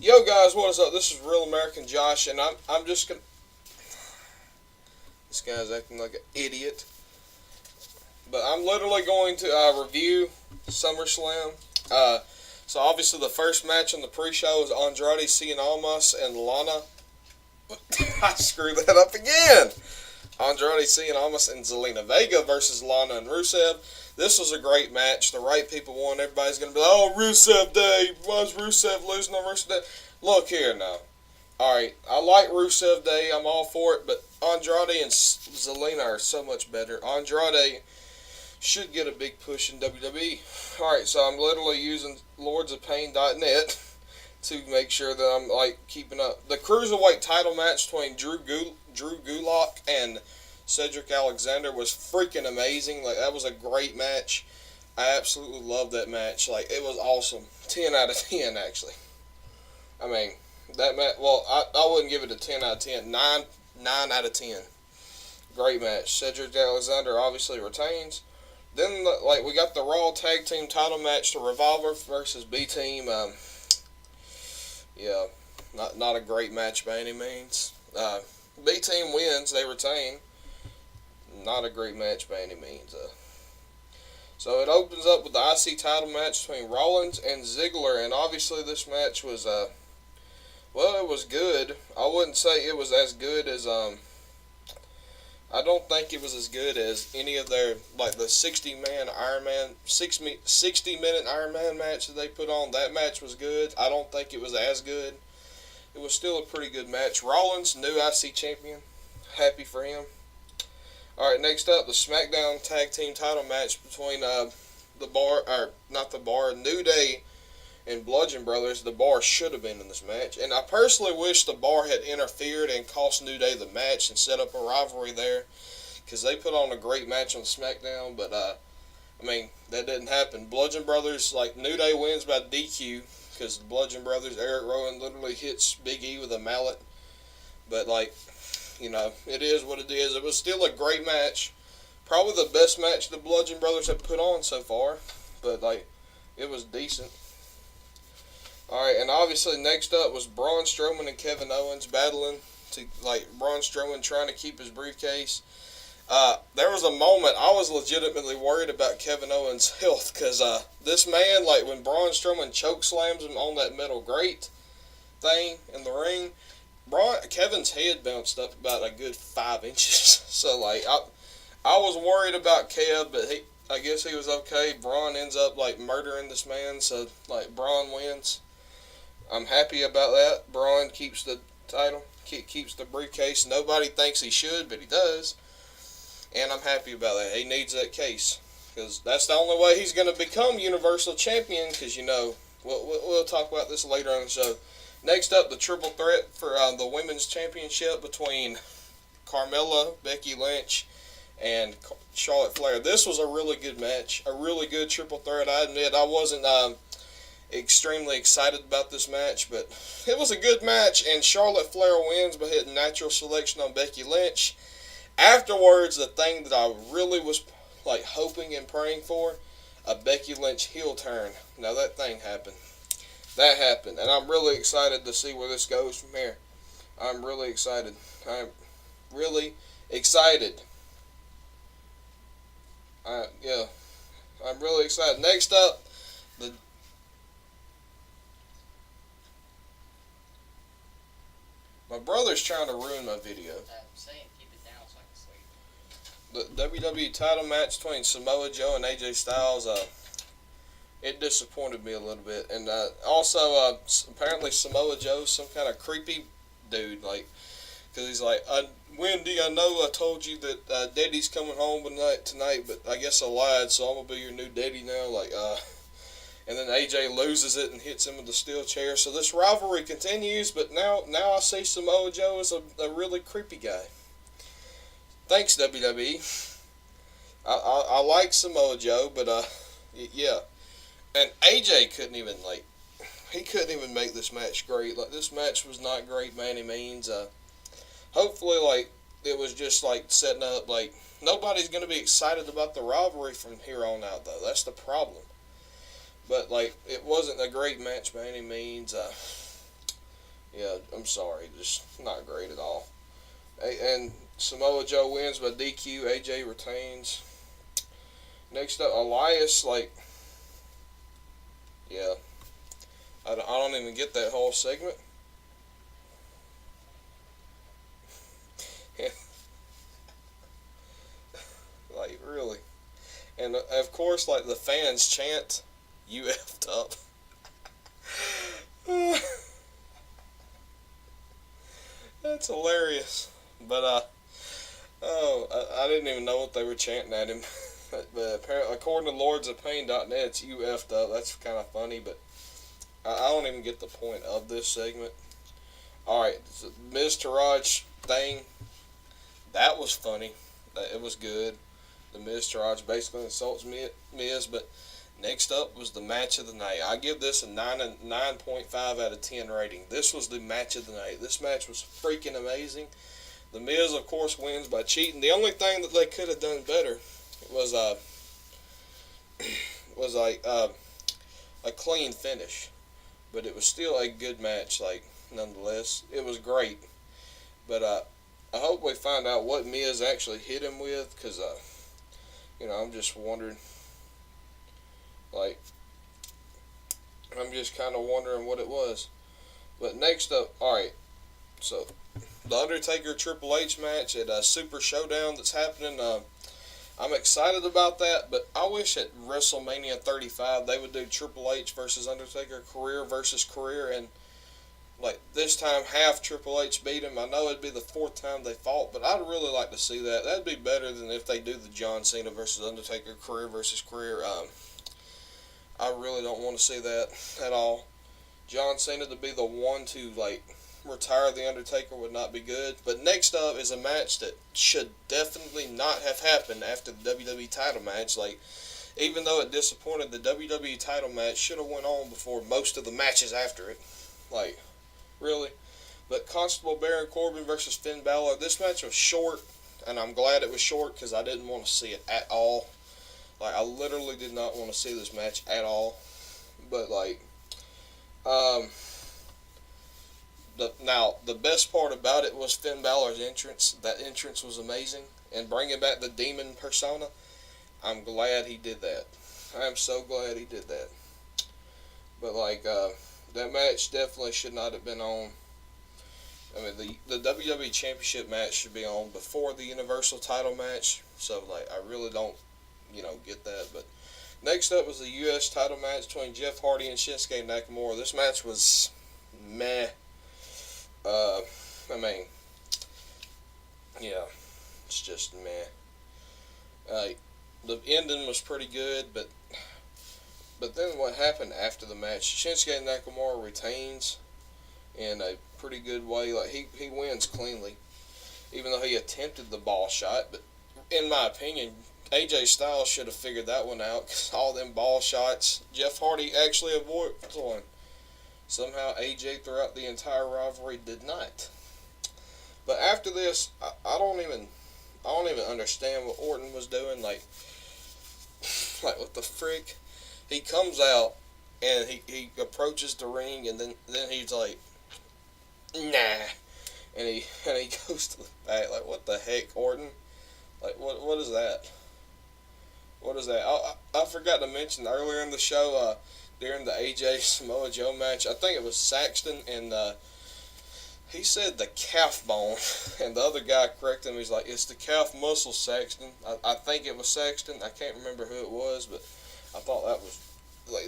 Yo guys, what is up? This is Real American Josh, and I'm just gonna. This guy's acting like an idiot, but I'm literally going to review SummerSlam. Uh, so obviously the first match on the pre-show is Andrade Cien Almas and Lana. I screwed that up again. Andrade Cien Almas and Zelina Vega versus Lana and Rusev. This was a great match. The right people won. Everybody's going to be like, oh, Rusev Day. Why's Rusev losing on Rusev Day? Look here now. Alright, I like Rusev Day. I'm all for it. But Andrade and Zelina are so much better. Andrade should get a big push in WWE. Alright, so I'm literally using lordsofpain.net to make sure that I'm like keeping up. The Cruiserweight title match between Drew Gulak and Cedric Alexander was freaking amazing. Like, that was a great match. I absolutely loved that match. Like, it was awesome. 10 out of 10, actually. I mean, that match, well, I wouldn't give it a 10 out of 10. 9 out of 10. Great match. Cedric Alexander obviously retains. Then, like, we got the Raw Tag Team title match, the Revolver versus B Team. Yeah, not a great match by any means. B Team wins, they retain. Not a great match by any means. So it opens up with the IC title match between Rollins and Ziggler, and obviously this match was well, it was good. I wouldn't say it was as good as I don't think it was as good as any of their, like, the 60-man Iron Man 60-minute Iron Man match that they put on. That match was good. I don't think it was as good. It was still a pretty good match. Rollins, new IC champion. Happy for him. Alright, next up, the SmackDown Tag Team title match between the Bar, or not the Bar, New Day and Bludgeon Brothers. The Bar should have been in this match. And I personally wish the Bar had interfered and cost New Day the match and set up a rivalry there, because they put on a great match on SmackDown, but I mean, that didn't happen. Bludgeon Brothers, like, New Day wins by DQ, because the Bludgeon Brothers, Eric Rowan literally hits Big E with a mallet. But, like, you know, it is what it is. It was still a great match. Probably the best match the Bludgeon Brothers have put on so far. But, like, it was decent. Alright, and obviously next up was Braun Strowman and Kevin Owens battling to, like, Braun Strowman trying to keep his briefcase. There was a moment I was legitimately worried about Kevin Owens' health, because this man, like, when Braun Strowman choke slams him on that metal grate thing in the ring, Kevin's head bounced up about a good 5 inches. So, like, I was worried about Kev, but I guess he was okay. Braun ends up, like, murdering this man, so, like, Braun wins. I'm happy about that. Braun keeps the title, keeps the briefcase. Nobody thinks he should, but he does. And I'm happy about that. He needs that case, because that's the only way he's going to become Universal Champion, because, you know, we'll talk about this later on the show. Next up, the triple threat for the Women's Championship between Carmella, Becky Lynch, and Charlotte Flair. This was a really good match, a really good triple threat. I admit I wasn't extremely excited about this match, but it was a good match, and Charlotte Flair wins by hitting natural selection on Becky Lynch. Afterwards, the thing that I really was, like, hoping and praying for, a Becky Lynch heel turn. Now that thing happened. That happened, and I'm really excited to see where this goes from here. I'm really excited. I'm really excited. Yeah, I'm really excited. Next up, my brother's trying to ruin my video. I'm saying keep it down so I can sleep. The WWE title match between Samoa Joe and AJ Styles, it disappointed me a little bit. And also, apparently Samoa Joe's some kind of creepy dude, like, because he's like, Wendy, I know I told you that Daddy's coming home tonight, but I guess I lied, so I'm going to be your new daddy now, like, and then AJ loses it and hits him with the steel chair. So this rivalry continues, but now I see Samoa Joe as a really creepy guy. Thanks, WWE. I like Samoa Joe, but yeah. And AJ couldn't even, like, he couldn't even make this match great. Like, this match was not great by any means. Hopefully, like, it was just, like, setting up, like, nobody's going to be excited about the rivalry from here on out, though. That's the problem. But, like, it wasn't a great match by any means. Yeah, I'm sorry, just not great at all. And Samoa Joe wins by DQ. AJ retains. Next up, Elias. Yeah, I don't even get that whole segment. Really. And of course, the fans chant, "You effed up." That's hilarious. But oh, I didn't even know what they were chanting at him. But apparently, according to LordsOfPain.net, it's "You effed up." That's kind of funny, but I don't even get the point of this segment. All right, so Miz Taraj thing, that was funny. It was good. The Miz Taraj basically insults Miz, but next up was the match of the night. I give this a 9.5 out of 10 rating. This was the match of the night. This match was freaking amazing. The Miz, of course, wins by cheating. The only thing that they could have done better was was a clean finish, but it was still a good match. Nonetheless, it was great. But I hope we find out what Miz actually hit him with, because I'm just wondering. Like, I'm just kind of wondering what it was. But next up, all right. So the Undertaker Triple H match at Super Showdown that's happening. I'm excited about that, but I wish at WrestleMania 35 they would do Triple H versus Undertaker, career versus career, and this time half Triple H beat him. I know it'd be the fourth time they fought, but I'd really like to see that. That'd be better than if they do the John Cena versus Undertaker, career versus career. I really don't want to see that at all. John Cena to be the one to retire the Undertaker would not be good. But next up is a match that should definitely not have happened after the WWE title match. Even though it disappointed, the WWE title match should have went on before most of the matches after it. Really. But Constable Baron Corbin versus Finn Balor. This match was short, and I'm glad it was short because I didn't want to see it at all. I literally did not want to see this match at all. But the best part about it was Finn Balor's entrance. That entrance was amazing, and bringing back the demon persona. I'm glad he did that. I am so glad he did that. But that match definitely should not have been on. I mean, the WWE Championship match should be on before the Universal title match. So I really don't, get that. But next up was the U.S. title match between Jeff Hardy and Shinsuke Nakamura. This match was meh. I mean, yeah, it's just meh. The ending was pretty good, but then what happened after the match? Shinsuke Nakamura retains in a pretty good way. He wins cleanly, even though he attempted the ball shot. But in my opinion, AJ Styles should have figured that one out, because all them ball shots, Jeff Hardy actually avoided one. Somehow AJ throughout the entire rivalry did not. But after this, I don't even understand what Orton was doing. What the frick? He comes out and he approaches the ring, and then he's like, nah, and he goes to the back. What the heck, Orton? What is that? What is that? I forgot to mention earlier in the show, during the AJ Samoa Joe match, I think it was Saxton, and he said the calf bone, and the other guy corrected him. He's like, it's the calf muscle, Saxton. I think it was Saxton. I can't remember who it was, but I thought that was,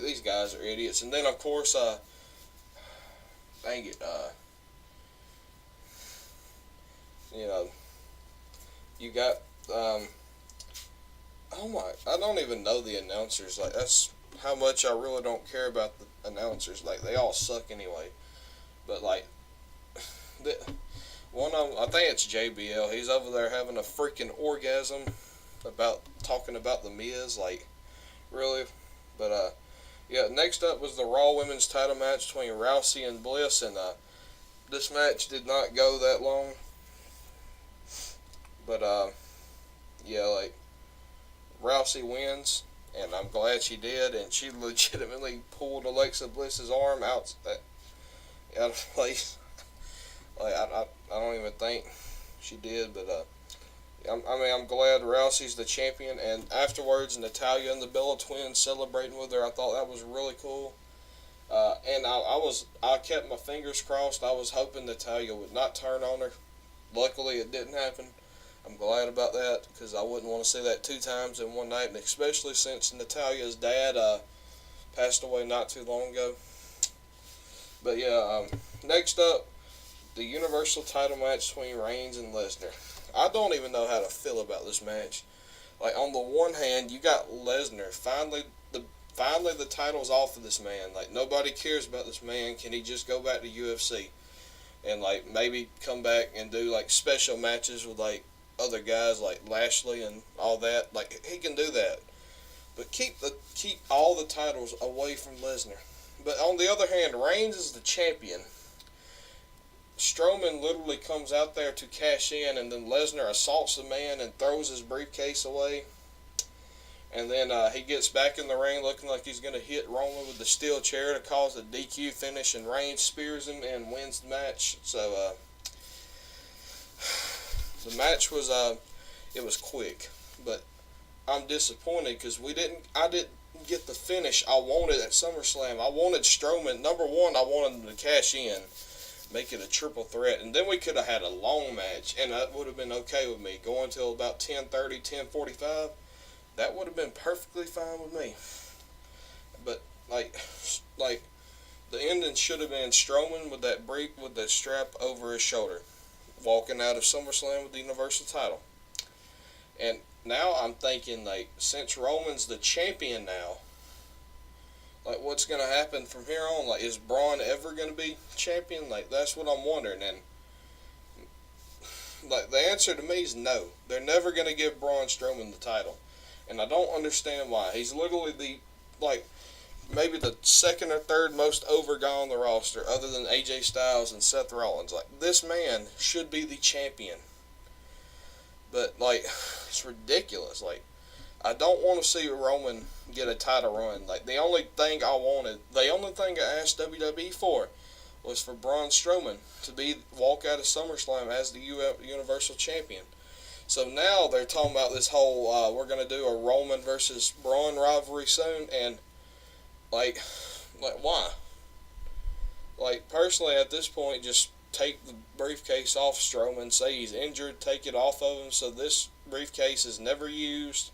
these guys are idiots. And then, of course, dang it, you got, oh my, I don't even know the announcers. That's how much I really don't care about the announcers. They all suck anyway. But, one of them, I think it's JBL, he's over there having a freaking orgasm about talking about the Miz. Really? But, yeah, next up was the Raw Women's title match between Rousey and Bliss, and this match did not go that long. But, yeah, Rousey wins, and I'm glad she did, and she legitimately pulled Alexa Bliss's arm out of place. Like I don't even think she did, but I'm glad Rousey's the champion. And afterwards, Natalya and the Bella Twins celebrating with her. I thought that was really cool. And I kept my fingers crossed. I was hoping Natalya would not turn on her. Luckily, it didn't happen. I'm glad about that because I wouldn't want to see that two times in one night, and especially since Natalya's dad passed away not too long ago. But yeah, next up, the Universal title match between Reigns and Lesnar. I don't even know how to feel about this match. Like on the one hand, you got Lesnar finally the title's off of this man. Like nobody cares about this man. Can he just go back to UFC and like maybe come back and do like special matches with like other guys like Lashley and all that? Like he can do that, but keep all the titles away from Lesnar. But on the other hand, Reigns is the champion. Strowman literally comes out there to cash in, and then Lesnar assaults the man and throws his briefcase away. And then he gets back in the ring looking like he's going to hit Roman with the steel chair to cause a DQ finish, and Reigns spears him and wins the match. So the match was it was quick, but I'm disappointed because I didn't get the finish I wanted at SummerSlam. I wanted Strowman. Number one, I wanted him to cash in, make it a triple threat, and then we could have had a long match, and that would have been okay with me. Going till about 10:30, 10:45. That would have been perfectly fine with me. But like the ending should have been Strowman with that strap over his shoulder, walking out of SummerSlam with the Universal title. And now I'm thinking like since Roman's the champion now, like what's gonna happen from here on? Like is Braun ever gonna be champion? Like that's what I'm wondering. And like the answer to me is no. They're never gonna give Braun Strowman the title. And I don't understand why. He's literally maybe the second or third most over guy on the roster, other than AJ Styles and Seth Rollins. Like this man should be the champion, but like it's ridiculous. Like I don't want to see Roman get a title run. Like the only thing I asked WWE for was for Braun Strowman to walk out of SummerSlam as the Universal Champion. So now they're talking about this whole we're gonna do a Roman versus Braun rivalry soon, and like why? Like personally, at this point, just take the briefcase off Strowman. Say he's injured, take it off of him, so this briefcase is never used.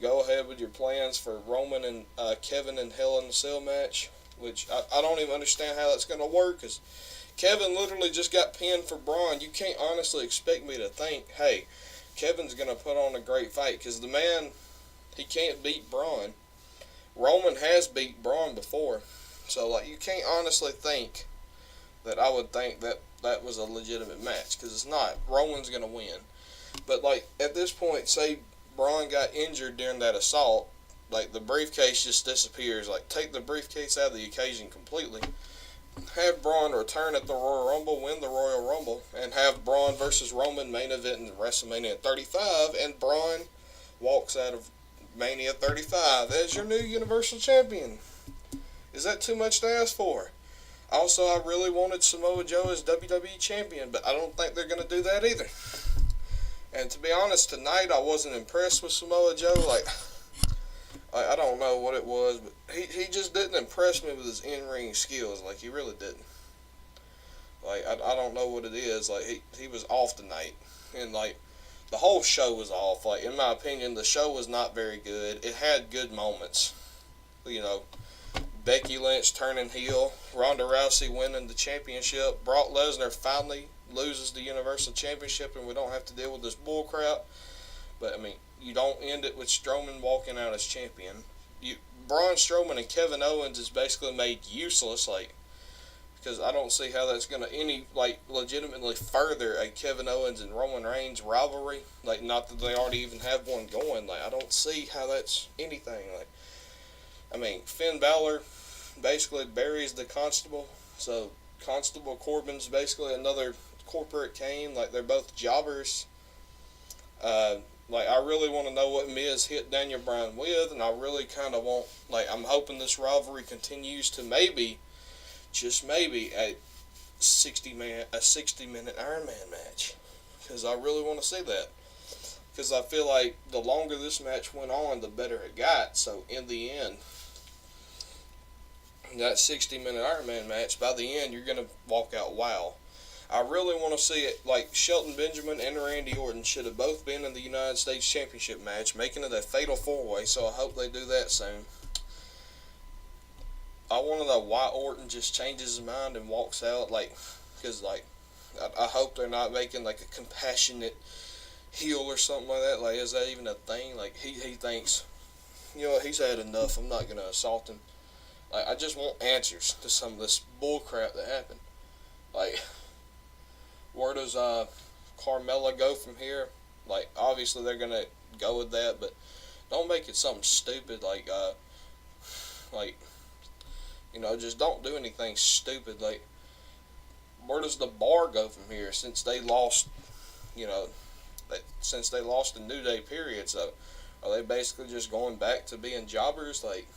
Go ahead with your plans for Roman and Kevin and Hell in a Cell match, which I don't even understand how that's gonna work, because Kevin literally just got pinned for Braun. You can't honestly expect me to think, hey, Kevin's going to put on a great fight, because the man, he can't beat Braun. Roman has beat Braun before. So, like, you can't honestly think that I would think that that was a legitimate match, because it's not. Roman's going to win. But, like, at this point, say Braun got injured during that assault, like, the briefcase just disappears. Like, take the briefcase out of the occasion completely. Have Braun return at the Royal Rumble, win the Royal Rumble, and have Braun versus Roman main event in WrestleMania 35, and Braun walks out of Mania 35 as your new Universal Champion. Is that too much to ask for? Also, I really wanted Samoa Joe as WWE Champion, but I don't think they're going to do that either. And to be honest, tonight I wasn't impressed with Samoa Joe. Like I don't know what it was, but he just didn't impress me with his in-ring skills. Like, he really didn't. Like, I don't know what it is. Like, he was off tonight. And, like, the whole show was off. Like, in my opinion, the show was not very good. It had good moments. You know, Becky Lynch turning heel, Ronda Rousey winning the championship, Brock Lesnar finally loses the Universal Championship, and we don't have to deal with this bullcrap. But, I mean, you don't end it with Strowman walking out as champion. Braun Strowman and Kevin Owens is basically made useless, like, because I don't see how that's going to legitimately further a Kevin Owens and Roman Reigns rivalry. Like, not that they already even have one going. Like, I don't see how that's anything. Like, I mean, Finn Balor basically buries the Constable, so Constable Corbin's basically another corporate Kane. Like, they're both jobbers. Like, I really want to know what Miz hit Daniel Bryan with, and I really kind of want, like, I'm hoping this rivalry continues to maybe, just maybe, a 60-minute Iron Man match, because I really want to see that. Because I feel like the longer this match went on, the better it got. So in the end, that 60-minute Iron Man match, by the end, you're gonna walk out wow. I really want to see it. Like, Shelton Benjamin and Randy Orton should have both been in the United States Championship match, making it a fatal 4-way. So I hope they do that soon. I want to know why Orton just changes his mind and walks out. Like, because I hope they're not making like a compassionate heel or something like that. Like, is that even a thing? Like, he thinks, you know what, he's had enough. I'm not gonna assault him. Like, I just want answers to some of this bull crap that happened. Like, where does Carmella go from here? Like, obviously they're gonna go with that, but don't make it something stupid like you know, just don't do anything stupid. Like, where does the Bar go from here? Since they lost, you know, since they lost the New Day period, so are they basically just going back to being jobbers? Like,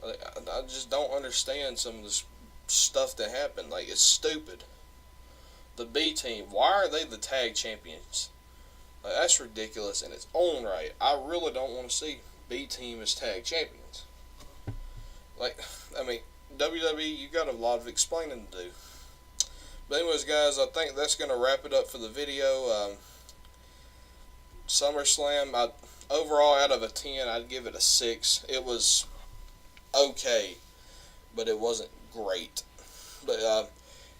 I just don't understand some of this stuff that happened. Like, it's stupid. The B team, why are they the tag champions? Like, that's ridiculous in its own right. I really don't want to see B team as tag champions. Like, I mean, WWE, you got a lot of explaining to do. But anyways, guys, I think that's going to wrap it up for the video. SummerSlam, overall out of a 10, I'd give it a 6. It was okay, but it wasn't great. But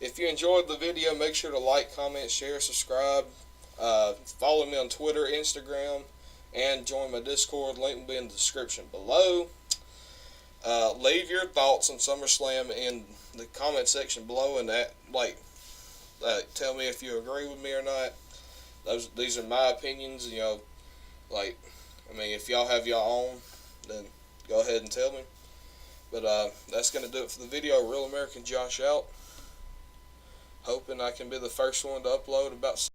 if you enjoyed the video, make sure to like, comment, share, subscribe. Follow me on Twitter, Instagram, and join my Discord. Link will be in the description below. Leave your thoughts on SummerSlam in the comment section below, and tell me if you agree with me or not. These are my opinions. You know, like, I mean, if y'all have your own, then go ahead and tell me. But that's gonna do it for the video. Real American Josh out. Hoping I can be the first one to upload about